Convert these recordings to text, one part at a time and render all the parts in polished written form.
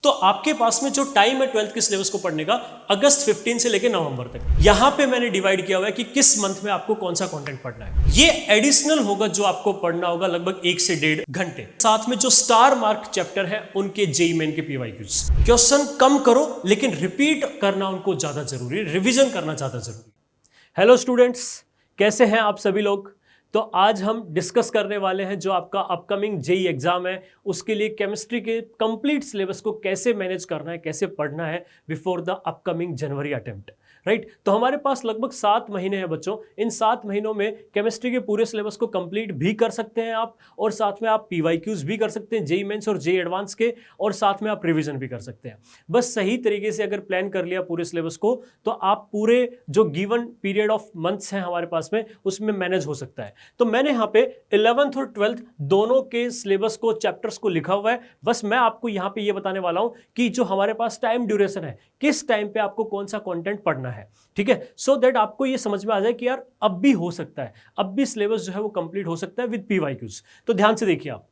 तो आपके पास में जो टाइम है 12th के सिलेबस को पढ़ने का अगस्त 15 से लेकर नवंबर तक, यहां पे मैंने डिवाइड किया हुआ है कि किस मंथ में आपको कौन सा कंटेंट पढ़ना है। ये एडिशनल होगा जो आपको पढ़ना होगा लगभग 1 से 1.5 घंटे। साथ में जो स्टार मार्क चैप्टर है उनके जेईई मेन के पीवाईक्यूज। क्वेश्चन कम करो लेकिन रिपीट करना उनको ज्यादा जरूरी, रिविजन करना ज्यादा जरूरी। हेलो स्टूडेंट्स, कैसे हैं आप सभी लोग। तो आज हम डिस्कस करने वाले हैं जो आपका अपकमिंग जेईई एग्जाम है उसके लिए केमिस्ट्री के कंप्लीट सिलेबस को कैसे मैनेज करना है, कैसे पढ़ना है before the upcoming January attempt, right. तो हमारे पास लगभग 7 महीने हैं बच्चों। इन 7 महीनों में केमिस्ट्री के पूरे सिलेबस को कंप्लीट भी कर सकते हैं आप, और साथ में आप पीवाईक्यूज भी कर सकते हैं जेईई मेंस और जेईई एडवांस के, और साथ में आप रिवीजन भी कर सकते हैं। बस सही तरीके से अगर प्लान कर लिया पूरे सिलेबस को तो आप पूरे जो गिवन पीरियड ऑफ मंथ्स हैं हमारे पास में उसमें मैनेज हो सकता है। तो मैंने यहाँ पे 11th और 12th दोनों के सिलेबस को, चैप्टर्स को लिखा हुआ है। बस मैं आपको यहाँ पे ये बताने वाला हूँ कि जो हमारे पास टाइम ड्यूरेशन है, किस टाइम पे आपको कौन सा कंटेंट पढ़ना है, ठीक है। सो दैट आपको ये समझ में आ जाए कि यार अब भी हो सकता है, अब भी सिलेबस जो है वो कंप्लीट हो सकता है विद पीवाईक्यूज। तो ध्यान से देखिए आप।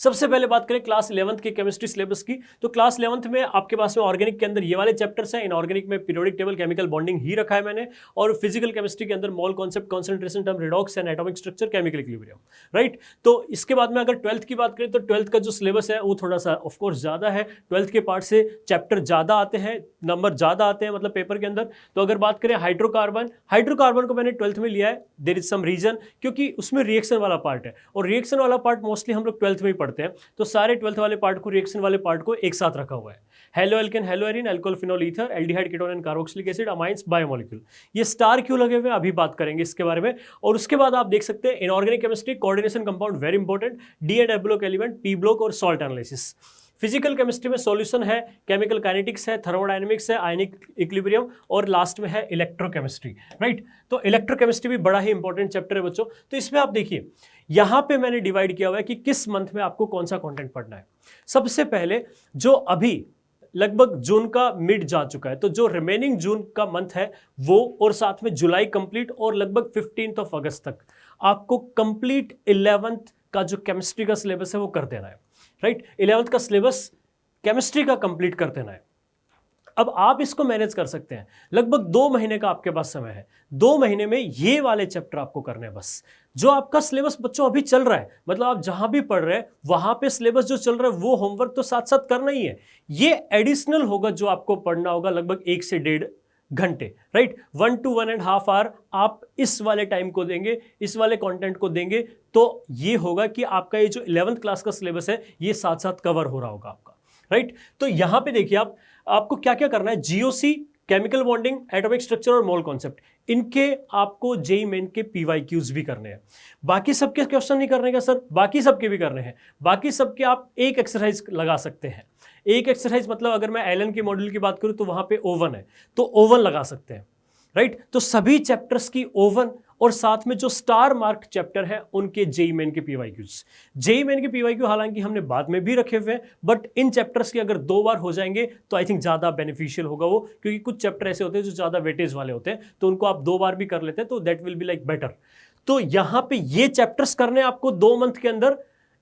सबसे पहले बात करें क्लास 11th के केमिस्ट्री सिलेबस की, तो क्लास 11th में आपके पास में ऑर्गेनिक के अंदर ये वाले चैप्टर्स हैं। इनऑर्गेनिक में पीरियोडिक टेबल, केमिकल बॉन्डिंग ही रखा है मैंने, और फिजिकल केमिस्ट्री के अंदर mole concept, concentration term, redox and atomic structure, chemical equilibrium, right. तो इसके बाद में अगर 12th की बात करें तो 12th का जो सिलेबस है वो थोड़ा सा ऑफकोर्स ज़्यादा है। 12th के पार्ट से चैप्टर ज़्यादा आते हैं, नंबर ज़्यादा आते हैं मतलब पेपर के अंदर। तो अगर बात करें हाइड्रोकार्बन को मैंने 12th में लिया है, देयर इज सम रीजन, क्योंकि उसमें रिएक्शन वाला पार्ट है, और रिएक्शन वाला पार्ट मोस्टली हम लोग 12th में ही पढ़ते हैं। तो सारे 12th वाले पार्ट को, रिएक्शन वाले पार्ट को एक साथ रखा हुआ है। Halo alkane, hello Erin, alcohol, phenol, ether, aldehyde, ketone and carboxylic acid, amines, biomolecule. ये स्टार क्यों लगे हुए हैं अभी बात करेंगे इसके बारे में। और उसके बाद आप देख सकते हैं inorganic chemistry, coordination compound very important, D and F block element, P block और सॉल्ट एनालिसिस। फिजिकल केमिस्ट्री में सॉल्यूशन है, केमिकल काइनेटिक्स है, थर्मोडायनेमिक्स है, आयनिक इक्विलिब्रियम, और लास्ट में है इलेक्ट्रोकेमिस्ट्री, राइट। तो इलेक्ट्रोकेमिस्ट्री भी बड़ा ही इंपॉर्टेंट चैप्टर है बच्चों। तो इसमें आप देखिए यहां पे मैंने डिवाइड किया हुआ है कि किस मंथ में आपको कौन सा कंटेंट पढ़ना है। सबसे पहले जो अभी लगभग जून का मिड जा चुका है, तो जो रिमेनिंग जून का मंथ है वो, और साथ में जुलाई कंप्लीट, और लगभग 15 अगस्त तक आपको कंप्लीट 11th का जो केमिस्ट्री का सिलेबस है वो कर देना है, राइट। 11th का सिलेबस केमिस्ट्री का कंप्लीट कर देना है। अब आप इसको मैनेज कर सकते हैं, लगभग 2 महीने का आपके पास समय है। 2 महीने में ये वाले चैप्टर आपको करने हैं बस। जो आपका सिलेबस बच्चों अभी चल रहा है, मतलब आप जहां भी पढ़ रहे हैं वहां पे सिलेबस जो चल रहा है वो होमवर्क तो साथ साथ करना ही है। ये एडिशनल होगा जो आपको पढ़ना होगा लगभग 1 से 1.5 घंटे, राइट। 1 to 1.5 आवर आप इस वाले टाइम को देंगे, इस वाले कंटेंट को देंगे, तो ये होगा कि आपका ये जो 11th क्लास का सिलेबस है ये साथ साथ कवर हो रहा होगा आपका, राइट। तो यहां पे देखिए आपको क्या क्या करना है। GOC, chemical bonding, atomic structure और मोल कॉन्सेप्ट, इनके आपको जेईई मेन के पीवाईक्यूज भी करने हैं। बाकी सबके क्वेश्चन नहीं करने का सर, बाकी सबके भी करने हैं। बाकी सबके आप एक एक्सरसाइज लगा सकते हैं। एक एक्सरसाइज मतलब अगर मैं एलन के मॉड्यूल की बात करूं तो वहां पे ओवन है, तो ओवन लगा सकते हैं, राइट। तो सभी चैप्टर्स की ओवन, और साथ में जो स्टार मार्क चैप्टर है उनके जेईई मेन के पीवाईक्यूज। जेईई मेन के पीवाईक्यू हालांकि हमने बाद में भी रखे हुए हैं, बट इन चैप्टर्स के अगर 2 बार हो जाएंगे तो आई थिंक ज्यादा बेनिफिशियल होगा वो, क्योंकि कुछ चैप्टर ऐसे होते हैं जो ज्यादा वेटेज वाले होते हैं, तो उनको आप 2 बार भी कर लेते हैं तो that will be like better. तो यहां पे ये चैप्टर्स करने आपको 2 मंथ के अंदर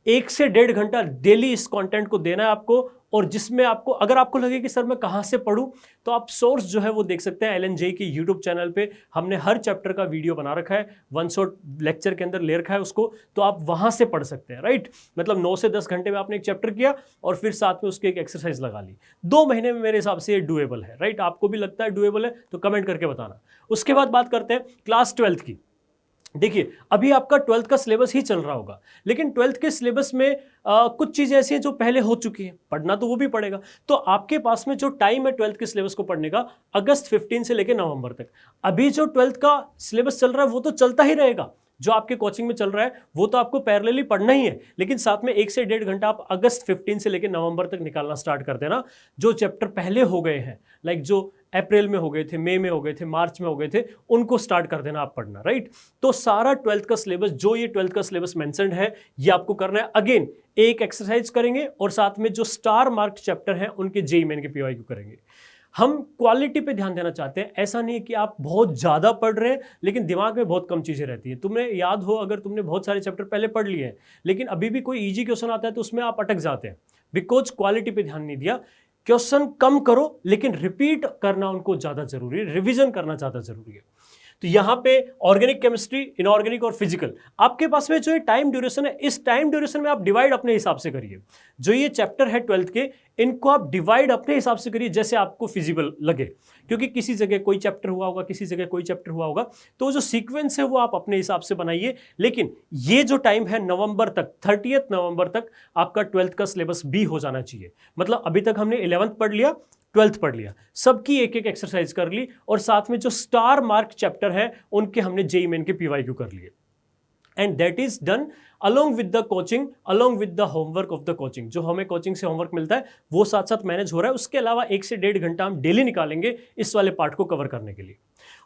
1 से 1.5 घंटा डेली इस कंटेंट को देना है आपको। और जिसमें आपको, अगर आपको लगे कि सर मैं कहां से पढूं, तो आप सोर्स जो है वो देख सकते हैं एलन जेईई के यूट्यूब चैनल पे। हमने हर चैप्टर का वीडियो बना रखा है, 1 शॉट लेक्चर के अंदर ले रखा है उसको, तो आप वहां से पढ़ सकते हैं, राइट। मतलब 9 से 10 घंटे में आपने एक चैप्टर किया और फिर साथ में उसकी एक एक्सरसाइज लगा ली। 2 महीने में मेरे हिसाब से ये डुएबल है, राइट। आपको भी लगता है डुएबल है तो कमेंट करके बताना। उसके बाद बात करते हैं क्लास 12th की। देखिए अभी आपका 12th का सिलेबस ही चल रहा होगा, लेकिन 12th के सिलेबस में कुछ चीज़ें ऐसी हैं जो पहले हो चुकी हैं, पढ़ना तो वो भी पड़ेगा। तो आपके पास में जो टाइम है 12th के सिलेबस को पढ़ने का अगस्त 15 से लेकर नवंबर तक। अभी जो 12th का सिलेबस चल रहा है वो तो चलता ही रहेगा, जो आपके कोचिंग में चल रहा है वो तो आपको पैरेलली पढ़ना ही है, लेकिन साथ में 1 से 1.5 घंटा आप अगस्त 15 से लेकर नवंबर तक निकालना स्टार्ट कर देना। जो चैप्टर पहले हो गए हैं, लाइक जो अप्रैल में हो गए थे, मई में हो गए थे, मार्च में हो गए थे, उनको स्टार्ट कर देना आप पढ़ना, राइट। तो सारा 12th का सिलेबस, जो ये 12th का सिलेबस मेंशन्ड है, ये आपको करना है। अगेन एक एक्सरसाइज करेंगे और साथ में जो स्टार मार्क चैप्टर हैं उनके जेईई मेन के पीवाईक्यू करेंगे। हम क्वालिटी पे ध्यान देना चाहते हैं। ऐसा नहीं है कि आप बहुत ज़्यादा पढ़ रहे हैं लेकिन दिमाग में बहुत कम चीज़ें रहती हैं। तुम्हें याद हो, अगर तुमने बहुत सारे चैप्टर पहले पढ़ लिए हैं लेकिन अभी भी कोई इजी क्वेश्चन आता है तो उसमें आप अटक जाते हैं, बिकॉज क्वालिटी पे ध्यान नहीं दिया। क्वेश्चन कम करो लेकिन रिपीट करना उनको ज्यादा जरूरी है, रिवीजन करना ज्यादा जरूरी है। तो यहां पे ऑर्गेनिक केमिस्ट्री, इनऑर्गेनिक और फिजिकल, आपके पास में जो ये टाइम ड्यूरेशन है, इस टाइम ड्यूरेशन में आप डिवाइड अपने हिसाब से करिए। जो ये चैप्टर है 12th के, इनको आप डिवाइड अपने हिसाब से करिए जैसे आपको फिजिबल लगे, क्योंकि किसी जगह कोई चैप्टर हुआ होगा, किसी जगह कोई चैप्टर हुआ होगा, तो जो सीक्वेंस है वो आप अपने हिसाब से बनाइए। लेकिन ये जो टाइम है नवंबर तक, 30 नवंबर तक आपका 12th का सिलेबस भी हो जाना चाहिए। मतलब अभी तक हमने 11th पढ़ लिया, 12th पढ़ लिया, सबकी एक एक एक्सरसाइज कर ली, और साथ में जो स्टार मार्क चैप्टर है उनके हमने जेईई मेन के पीवाईक्यू कर लिए। And that is done along with the coaching, along with the homework of the coaching। जो हमें कोचिंग से होमवर्क मिलता है वो साथ साथ मैनेज हो रहा है। उसके अलावा 1 से 1.5 घंटा हम डेली निकालेंगे इस वाले पार्ट को कवर करने के लिए।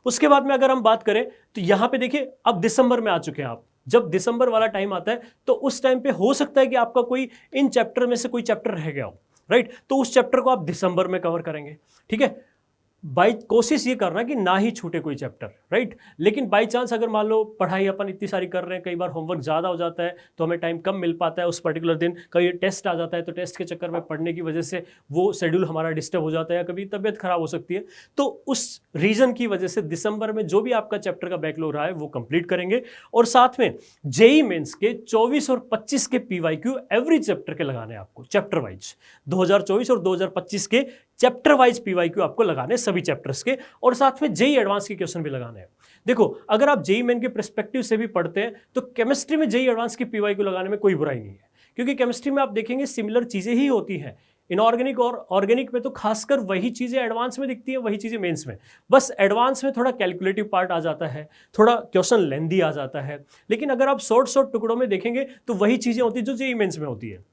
उसके बाद में अगर हम बात करें तो यहां पे देखिए, अब दिसंबर में आ चुके हैं आप। जब दिसंबर वाला टाइम आता है तो उस टाइम पे हो सकता है कि आपका कोई इन चैप्टर में से कोई चैप्टर रह गया हो, राइट? तो उस चैप्टर को आप दिसंबर में कवर करेंगे, ठीक है? बाई कोशिश ये करना कि ना ही छूटे कोई चैप्टर, राइट? लेकिन बाई चांस अगर मान लो पढ़ाई अपन इतनी सारी कर रहे हैं, कई बार होमवर्क ज़्यादा हो जाता है तो हमें टाइम कम मिल पाता है उस पर्टिकुलर दिन, कभी टेस्ट आ जाता है तो टेस्ट के चक्कर में पढ़ने की वजह से वो शेड्यूल हमारा डिस्टर्ब हो जाता है, या कभी तबीयत खराब हो सकती है, तो उस रीज़न की वजह से दिसंबर में जो भी आपका चैप्टर का बैकलॉग रहा है वो कंप्लीट करेंगे। और साथ में जेईई मेंस के 24 और 25 के पीवाईक्यू एवरी चैप्टर के लगाने हैं आपको, चैप्टर वाइज 2024 और 2025 के चैप्टर वाइज पीवाईक्यू आपको लगाने सभी चैप्टर्स के, और साथ में जेईई एडवांस के क्वेश्चन भी लगाने हैं। देखो, अगर आप जेईई मेन के पर्सपेक्टिव से भी पढ़ते हैं तो केमिस्ट्री में जेईई एडवांस की पीवाईक्यू लगाने में कोई बुराई नहीं है, क्योंकि केमिस्ट्री में आप देखेंगे सिमिलर चीजें ही होती हैं। इनऑर्गेनिक और ऑर्गेनिक में तो खासकर वही चीजें एडवांस में दिखती है, वही चीजें मेंस में, बस एडवांस में थोड़ा कैलकुलेटिव पार्ट आ जाता है, थोड़ा क्वेश्चन लेंदी आ जाता है। लेकिन अगर आप शॉर्ट टुकड़ों में देखेंगे तो वही चीजें होती है जो जेईई मेंस में होती है।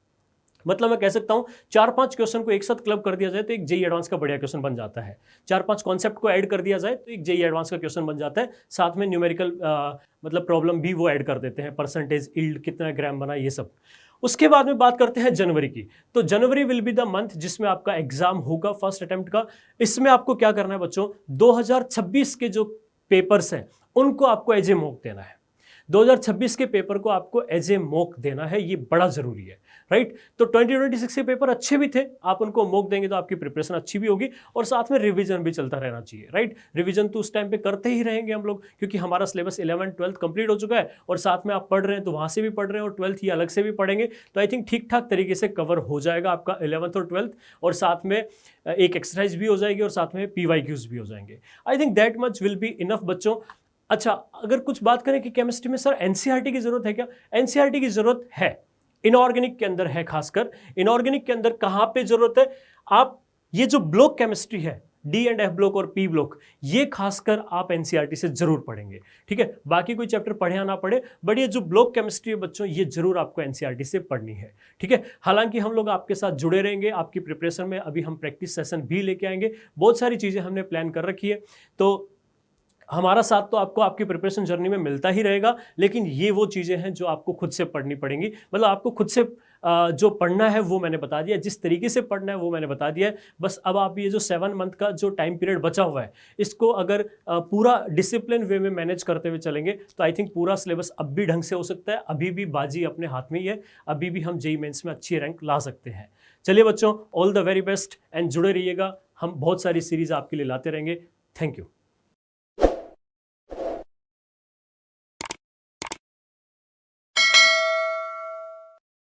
मतलब मैं कह सकता हूं 4-5 क्वेश्चन को एक साथ क्लब कर दिया जाए तो एक जेईई एडवांस का बढ़िया क्वेश्चन बन जाता है। 4-5 कॉन्सेप्ट को ऐड कर दिया जाए तो एक जेईई एडवांस का क्वेश्चन बन जाता है। साथ में न्यूमेरिकल मतलब प्रॉब्लम भी वो ऐड कर देते हैं, परसेंटेज, यील्ड, कितना ग्राम बना, ये सब। उसके बाद में बात करते हैं जनवरी की। तो जनवरी विल बी द मंथ जिसमें आपका एग्जाम होगा फर्स्ट अटेम्प्ट का। इसमें आपको क्या करना है बच्चों, 2026 के जो पेपर्स हैं उनको आपको एज ए मॉक देना है। 2026 के पेपर को आपको एज ए मॉक देना है, ये बड़ा जरूरी है, राइट? तो 2026 के पेपर अच्छे भी थे, आप उनको मॉक देंगे तो आपकी प्रिपरेशन अच्छी भी होगी, और साथ में रिवीजन भी चलता रहना चाहिए, राइट? रिवीजन तो उस टाइम पे करते ही रहेंगे हम लोग, क्योंकि हमारा सिलेबस 11th 12th कंप्लीट हो चुका है, और साथ में आप पढ़ रहे हैं तो वहां से भी पढ़ रहे हैं, और 12th ही अलग से भी पढ़ेंगे, तो आई थिंक ठीक ठाक तरीके से कवर हो जाएगा आपका 11th और 12th, और साथ में एक एक्सरसाइज भी हो जाएगी और साथ में पीवाईक्यूज भी हो जाएंगे। I think that much will be enough बच्चों। अच्छा, अगर कुछ बात करें कि केमिस्ट्री में सर एनसीईआरटी की जरूरत है क्या? एनसीईआरटी की जरूरत है, इनऑर्गेनिक के अंदर है। खासकर इनऑर्गेनिक के अंदर कहां पे जरूरत है, आप ये जो ब्लॉक केमिस्ट्री है, डी एंड एफ ब्लॉक और पी ब्लॉक, ये खासकर आप एनसीईआरटी से जरूर पढ़ेंगे, ठीक है? बाकी कोई चैप्टर पढ़े या ना पढ़े, बट ये जो ब्लॉक केमिस्ट्री है बच्चों, ये जरूर आपको एनसीईआरटी से पढ़नी है, ठीक है? हालांकि हम लोग आपके साथ जुड़े रहेंगे आपकी प्रिपरेशन में। अभी हम प्रैक्टिस सेशन भी लेके आएंगे, बहुत सारी चीजें हमने प्लान कर रखी है, तो हमारा साथ तो आपको आपकी प्रिपरेशन जर्नी में मिलता ही रहेगा। लेकिन ये वो चीज़ें हैं जो आपको खुद से पढ़नी पड़ेंगी, मतलब आपको खुद से जो पढ़ना है वो मैंने बता दिया, जिस तरीके से पढ़ना है वो मैंने बता दिया है। बस अब आप ये जो 7 मंथ का जो टाइम पीरियड बचा हुआ है, इसको अगर पूरा डिसिप्लिन वे में मैनेज करते हुए चलेंगे तो आई थिंक पूरा सिलेबस अब भी ढंग से हो सकता है। अभी भी बाजी अपने हाथ में ही है, अभी भी हम जेईई मेंस में अच्छी रैंक ला सकते हैं। चलिए बच्चों, all the very best and जुड़े रहिएगा, हम बहुत सारी सीरीज आपके लिए लाते रहेंगे। Thank you.